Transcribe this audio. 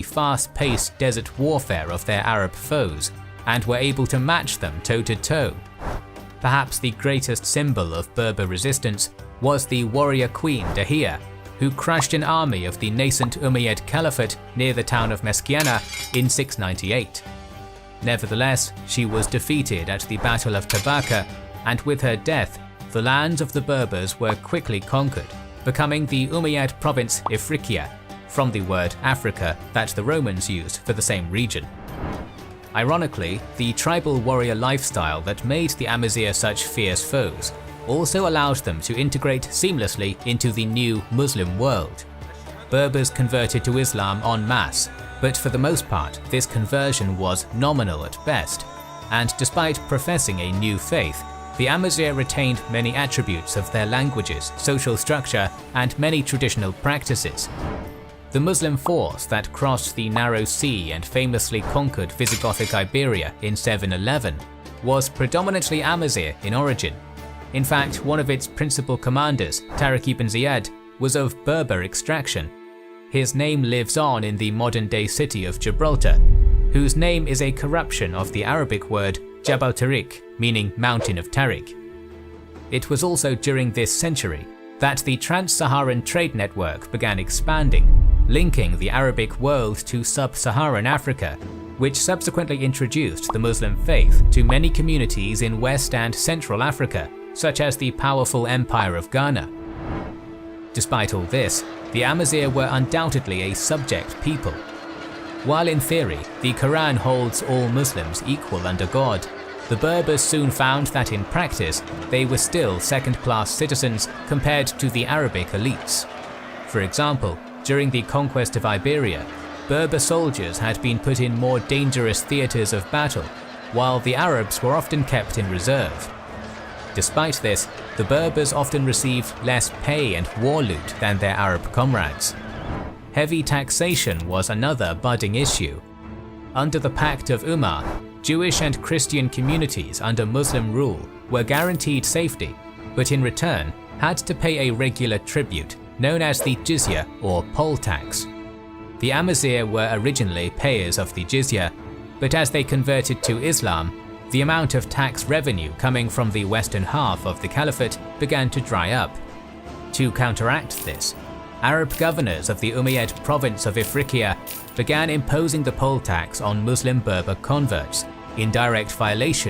fast-paced desert warfare of their Arab foes and were able to match them toe-to-toe. Perhaps the greatest symbol of Berber resistance was the warrior queen Dahia, who crushed an army of the nascent Umayyad Caliphate near the town of Meskiana in 698. Nevertheless, she was defeated at the Battle of Tabaka, and with her death, the lands of the Berbers were quickly conquered, becoming the Umayyad province Ifriqiya, from the word Africa that the Romans used for the same region. Ironically, the tribal warrior lifestyle that made the Amazigh such fierce foes also allowed them to integrate seamlessly into the new Muslim world. Berbers converted to Islam en masse, but for the most part this conversion was nominal at best, and despite professing a new faith, the Amazigh retained many attributes of their languages, social structure, and many traditional practices. The Muslim force that crossed the narrow sea and famously conquered Visigothic Iberia in 711 was predominantly Amazigh in origin. In fact, one of its principal commanders, Tariq ibn Ziyad, was of Berber extraction. His name lives on in the modern-day city of Gibraltar, whose name is a corruption of the Arabic word Jabal Tariq, meaning Mountain of Tariq. It was also during this century that the Trans-Saharan trade network began expanding, linking the Arabic world to sub-Saharan Africa, which subsequently introduced the Muslim faith to many communities in West and Central Africa, such as the powerful Empire of Ghana. Despite all this, the Amazigh were undoubtedly a subject people. While in theory, the Quran holds all Muslims equal under God, the Berbers soon found that in practice, they were still second-class citizens compared to the Arabic elites. For example, during the conquest of Iberia, Berber soldiers had been put in more dangerous theatres of battle, while the Arabs were often kept in reserve. Despite this, the Berbers often received less pay and war loot than their Arab comrades. Heavy taxation was another budding issue. Under the Pact of Umar, Jewish and Christian communities under Muslim rule were guaranteed safety, but in return had to pay a regular tribute known as the jizya or poll tax. The Amazigh were originally payers of the jizya, but as they converted to Islam, the amount of tax revenue coming from the western half of the caliphate began to dry up. To counteract this, Arab governors of the Umayyad province of Ifriqiya began imposing the poll tax on Muslim Berber converts, in direct violation